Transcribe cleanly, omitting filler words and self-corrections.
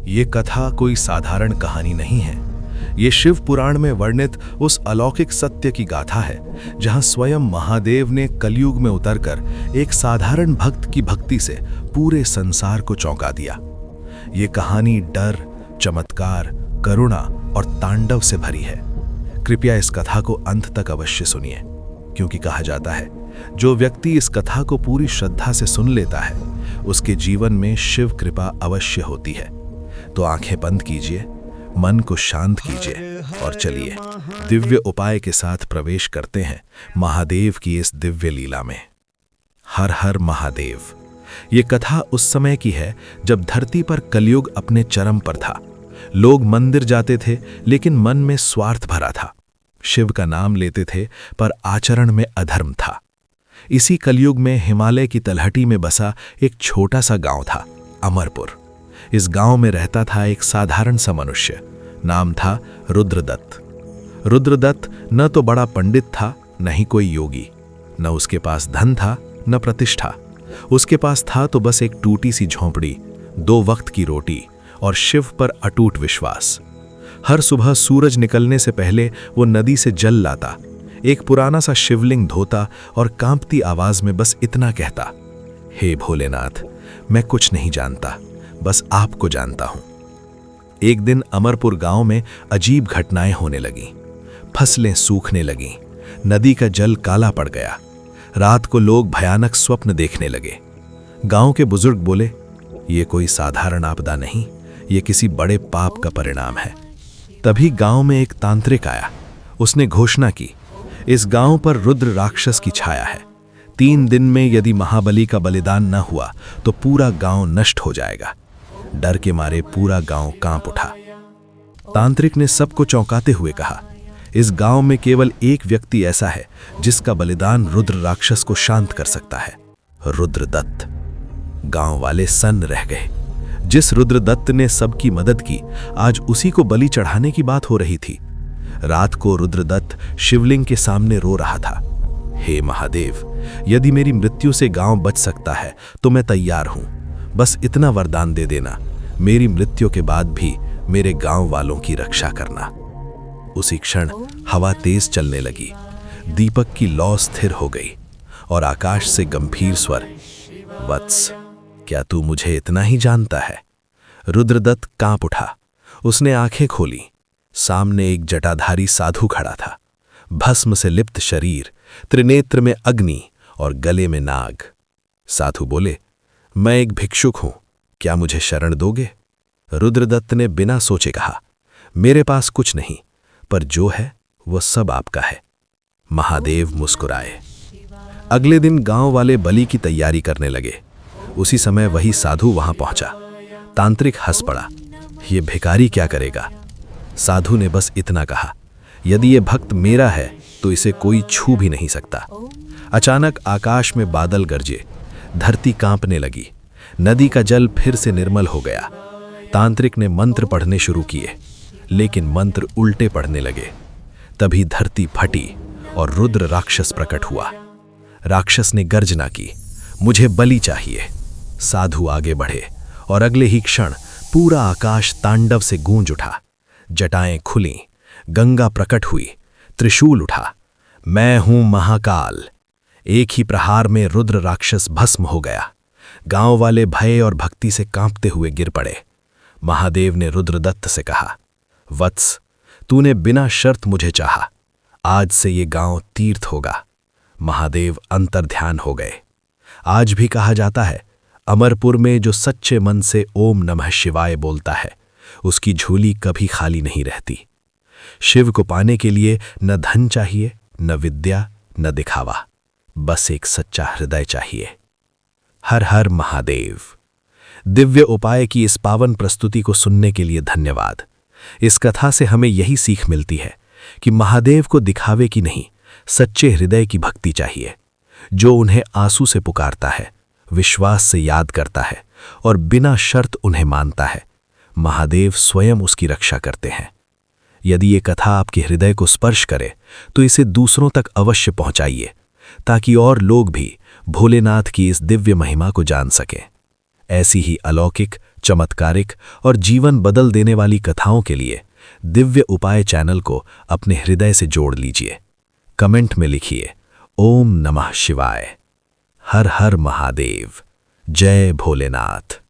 ये कथा कोई साधारण कहानी नहीं है। ये शिव पुराण में वर्णित उस अलौकिक सत्य की गाथा है जहां स्वयं महादेव ने कलयुग में उतरकर एक साधारण भक्त की भक्ति से पूरे संसार को चौंका दिया। ये कहानी डर, चमत्कार, करुणा और तांडव से भरी है। कृपया इस कथा को अंत तक अवश्य सुनिए, क्योंकि कहा जाता है जो व्यक्ति इस कथा को पूरी श्रद्धा से सुन लेता है उसके जीवन में शिव कृपा अवश्य होती है। तो आंखें बंद कीजिए, मन को शांत कीजिए और चलिए दिव्य उपाय के साथ प्रवेश करते हैं महादेव की इस दिव्य लीला में। हर हर महादेव। ये कथा उस समय की है जब धरती पर कलयुग अपने चरम पर था। लोग मंदिर जाते थे लेकिन मन में स्वार्थ भरा था। शिव का नाम लेते थे पर आचरण में अधर्म था। इसी कलयुग में हिमालय की तलहटी में बसा एक छोटा सा गांव था, अमरपुर। इस गांव में रहता था एक साधारण सा मनुष्य। नाम था रुद्रदत्त। रुद्रदत्त न तो बड़ा पंडित था, न ही कोई योगी। न उसके पास धन था, न प्रतिष्ठा। उसके पास था तो बस एक टूटी सी झोंपड़ी, 2 वक्त की रोटी और शिव पर अटूट विश्वास। हर सुबह सूरज निकलने से पहले वो नदी से जल लाता, एक पुराना सा शिवलिंग धोता और कांपती आवाज में बस इतना कहता, हे भोलेनाथ, मैं कुछ नहीं जानता, बस आपको जानता हूं। एक दिन अमरपुर गांव में अजीब घटनाएं होने लगीं। फसलें सूखने लगीं, नदी का जल काला पड़ गया। रात को लोग भयानक स्वप्न देखने लगे। गांव के बुजुर्ग बोले, ये कोई साधारण आपदा नहीं, ये किसी बड़े पाप का परिणाम है। तभी गांव में एक तांत्रिक आया। उसने घोषणा की, इस गांव पर रुद्र राक्षस की छाया है। 3 दिन में यदि महाबली का बलिदान न हुआ तो पूरा गांव नष्ट हो जाएगा। डर के मारे पूरा गांव कांप उठा। तांत्रिक ने सबको चौंकाते हुए कहा, इस गांव में केवल एक व्यक्ति ऐसा है जिसका बलिदान रुद्र राक्षस को शांत कर सकता है, रुद्रदत्त। गांव वाले सन्न रह गए। जिस रुद्रदत्त ने सबकी मदद की, आज उसी को बलि चढ़ाने की बात हो रही थी। रात को रुद्रदत्त शिवलिंग के सामने रो रहा था, हे महादेव, यदि मेरी मृत्यु से गांव बच सकता है तो मैं तैयार हूं। बस इतना वरदान दे देना, मेरी मृत्यु के बाद भी मेरे गांव वालों की रक्षा करना। उसी क्षण हवा तेज चलने लगी, दीपक की लौ स्थिर हो गई और आकाश से गंभीर स्वर, वत्स, क्या तू मुझे इतना ही जानता है? रुद्रदत्त कांप उठा। उसने आंखें खोली। सामने एक जटाधारी साधु खड़ा था, भस्म से लिप्त शरीर, त्रिनेत्र में अग्नि और गले में नाग। साधु बोले, मैं एक भिक्षुक हूं, क्या मुझे शरण दोगे? रुद्रदत्त ने बिना सोचे कहा, मेरे पास कुछ नहीं, पर जो है वो सब आपका है। महादेव मुस्कुराए। अगले दिन गांव वाले बलि की तैयारी करने लगे। उसी समय वही साधु वहां पहुंचा। तांत्रिक हंस पड़ा, ये भिखारी क्या करेगा? साधु ने बस इतना कहा, यदि ये भक्त मेरा है तो इसे कोई छू भी नहीं सकता। अचानक आकाश में बादल गरजे, धरती कांपने लगी, नदी का जल फिर से निर्मल हो गया। तांत्रिक ने मंत्र पढ़ने शुरू किए, लेकिन मंत्र उल्टे पढ़ने लगे। तभी धरती फटी और रुद्र राक्षस प्रकट हुआ। राक्षस ने गर्जना की, मुझे बलि चाहिए। साधु आगे बढ़े और अगले ही क्षण पूरा आकाश तांडव से गूंज उठा। जटाएं खुलीं, गंगा प्रकट हुई, त्रिशूल उठा। मैं हूं महाकाल। एक ही प्रहार में रुद्र राक्षस भस्म हो गया। गांव वाले भय और भक्ति से कांपते हुए गिर पड़े। महादेव ने रुद्रदत्त से कहा, वत्स, तूने बिना शर्त मुझे चाहा, आज से ये गांव तीर्थ होगा। महादेव अंतर्ध्यान हो गए। आज भी कहा जाता है, अमरपुर में जो सच्चे मन से ओम नमः शिवाय बोलता है उसकी झोली कभी खाली नहीं रहती। शिव को पाने के लिए न धन चाहिए, न विद्या, न दिखावा, बस एक सच्चा हृदय चाहिए। हर हर महादेव। दिव्य उपाय की इस पावन प्रस्तुति को सुनने के लिए धन्यवाद। इस कथा से हमें यही सीख मिलती है कि महादेव को दिखावे की नहीं, सच्चे हृदय की भक्ति चाहिए। जो उन्हें आंसू से पुकारता है, विश्वास से याद करता है और बिना शर्त उन्हें मानता है, महादेव स्वयं उसकी रक्षा करते हैं। यदि ये कथा आपके हृदय को स्पर्श करे तो इसे दूसरों तक अवश्य पहुंचाइए, ताकि और लोग भी भोलेनाथ की इस दिव्य महिमा को जान सकें। ऐसी ही अलौकिक, चमत्कारिक और जीवन बदल देने वाली कथाओं के लिए दिव्य उपाय चैनल को अपने हृदय से जोड़ लीजिए। कमेंट में लिखिए ओम नमः शिवाय, हर हर महादेव, जय भोलेनाथ।